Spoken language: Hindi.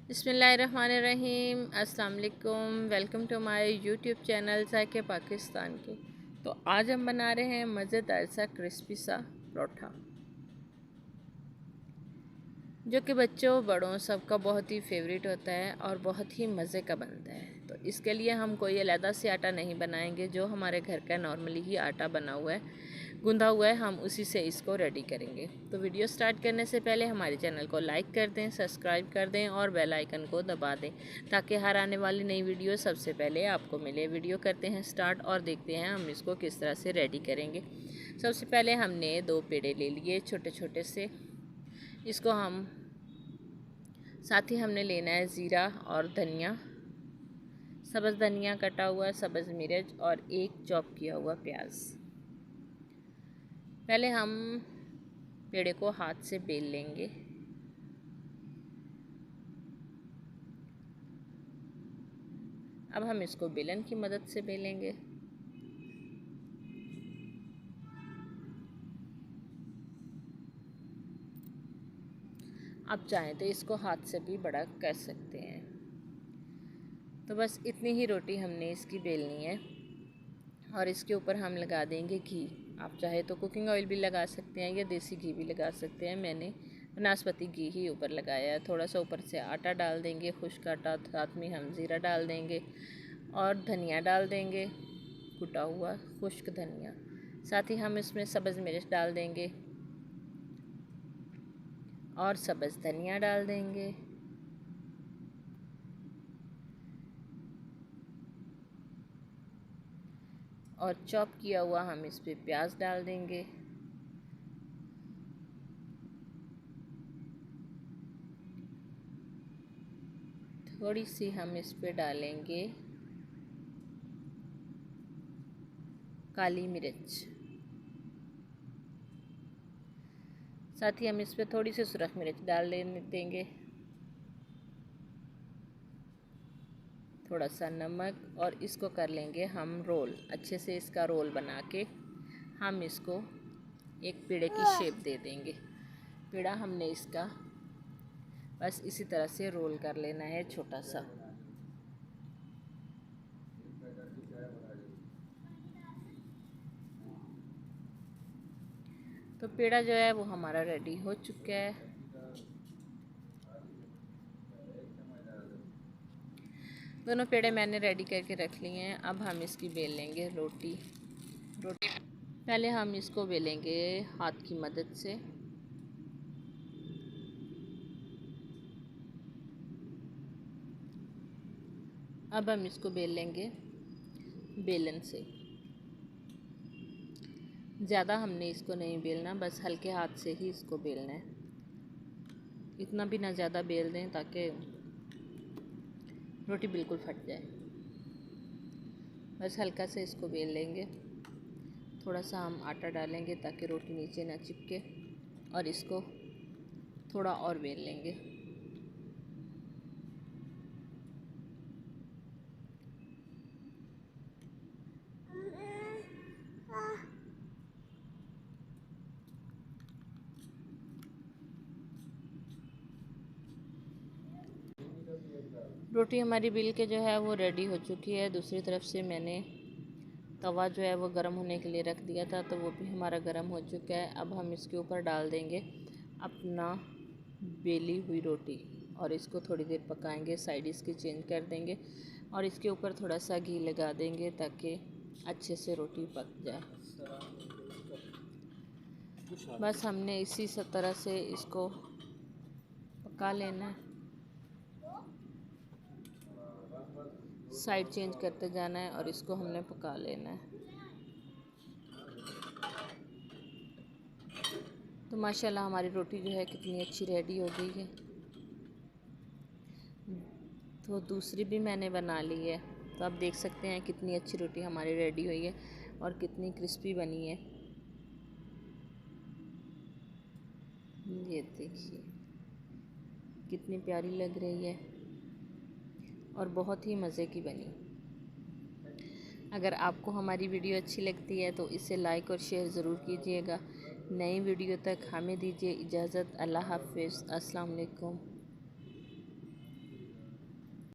बिस्मिल्लाहिर्रहमानिर्रहीम। अस्सलाम वालेकुम। Welcome to my YouTube channel जाके पाकिस्तान के। तो आज हम बना रहे हैं मज़ेदार सा क्रिस्पी सा परोठा, जो कि बच्चों बड़ों सबका बहुत ही फेवरेट होता है और बहुत ही मज़े का बनता है। तो इसके लिए हम कोई अलग से आटा नहीं बनाएंगे, जो हमारे घर का नॉर्मली ही आटा बना हुआ है, गूंदा हुआ है, हम उसी से इसको रेडी करेंगे। तो वीडियो स्टार्ट करने से पहले हमारे चैनल को लाइक कर दें, सब्सक्राइब कर दें और बेल आइकन को दबा दें, ताकि हर आने वाली नई वीडियो सबसे पहले आपको मिले। वीडियो करते हैं स्टार्ट और देखते हैं हम इसको किस तरह से रेडी करेंगे। सबसे पहले हमने 2 पेड़े ले लिए छोटे छोटे से। इसको हम साथ ही हमने लेना है ज़ीरा और धनिया, सब्ज़ धनिया कटा हुआ, सब्ज़ मिर्च और एक चॉप किया हुआ प्याज। पहले हम पेड़े को हाथ से बेल लेंगे। अब हम इसको बेलन की मदद से बेलेंगे। आप चाहें तो इसको हाथ से भी बड़ा कर सकते हैं। तो बस इतनी ही रोटी हमने इसकी बेलनी है और इसके ऊपर हम लगा देंगे घी। आप चाहे तो कुकिंग ऑयल भी लगा सकते हैं या देसी घी भी लगा सकते हैं। मैंने वनस्पति घी ही ऊपर लगाया है। थोड़ा सा ऊपर से आटा डाल देंगे, खुश्क आटा, साथ में हम ज़ीरा डाल देंगे और धनिया डाल देंगे, कुटा हुआ खुश्क धनिया। साथ ही हम इसमें सब्ज़ मिर्च डाल देंगे और सब्ज़ धनिया डाल देंगे और चॉप किया हुआ हम इस पे प्याज डाल देंगे। थोड़ी सी हम इस पे डालेंगे काली मिर्च। साथ ही हम इस पे थोड़ी सी सुरख मिर्च डाल देंगे, थोड़ा सा नमक, और इसको कर लेंगे हम रोल। अच्छे से इसका रोल बना के हम इसको एक पेड़े की शेप दे देंगे। पेड़ा हमने इसका बस इसी तरह से रोल कर लेना है छोटा सा। तो पेड़ा जो है वो हमारा रेडी हो चुका है। दोनों पेड़े मैंने रेडी करके रख लिए हैं। अब हम इसकी बेल लेंगे रोटी। पहले हम इसको बेलेंगे हाथ की मदद से। अब हम इसको बेल लेंगे बेलन से। ज़्यादा हमने इसको नहीं बेलना, बस हल्के हाथ से ही इसको बेलना है। इतना भी ना ज़्यादा बेल दें ताकि रोटी बिल्कुल फट जाए। बस हल्का से इसको बेल लेंगे। थोड़ा सा हम आटा डालेंगे ताकि रोटी नीचे ना चिपके और इसको थोड़ा और बेल लेंगे। रोटी हमारी बेल के जो है वो रेडी हो चुकी है। दूसरी तरफ से मैंने तवा जो है वो गर्म होने के लिए रख दिया था, तो वो भी हमारा गर्म हो चुका है। अब हम इसके ऊपर डाल देंगे अपना बेली हुई रोटी और इसको थोड़ी देर पकाएंगे। साइड इसकी चेंज कर देंगे और इसके ऊपर थोड़ा सा घी लगा देंगे ताकि अच्छे से रोटी पक जाए। बस हमने इसी तरह से इसको पका लेना है। साइड चेंज करते जाना है और इसको हमने पका लेना है। तो माशाल्लाह हमारी रोटी जो है कितनी अच्छी रेडी हो गई है। तो दूसरी भी मैंने बना ली है। तो आप देख सकते हैं कितनी अच्छी रोटी हमारी रेडी हुई है और कितनी क्रिस्पी बनी है। ये देखिए कितनी प्यारी लग रही है और बहुत ही मज़े की बनी। अगर आपको हमारी वीडियो अच्छी लगती है तो इसे लाइक और शेयर ज़रूर कीजिएगा। नई वीडियो तक हमें दीजिए इजाज़त। अल्लाह हाफ़िज़। अस्सलाम वालेकुम।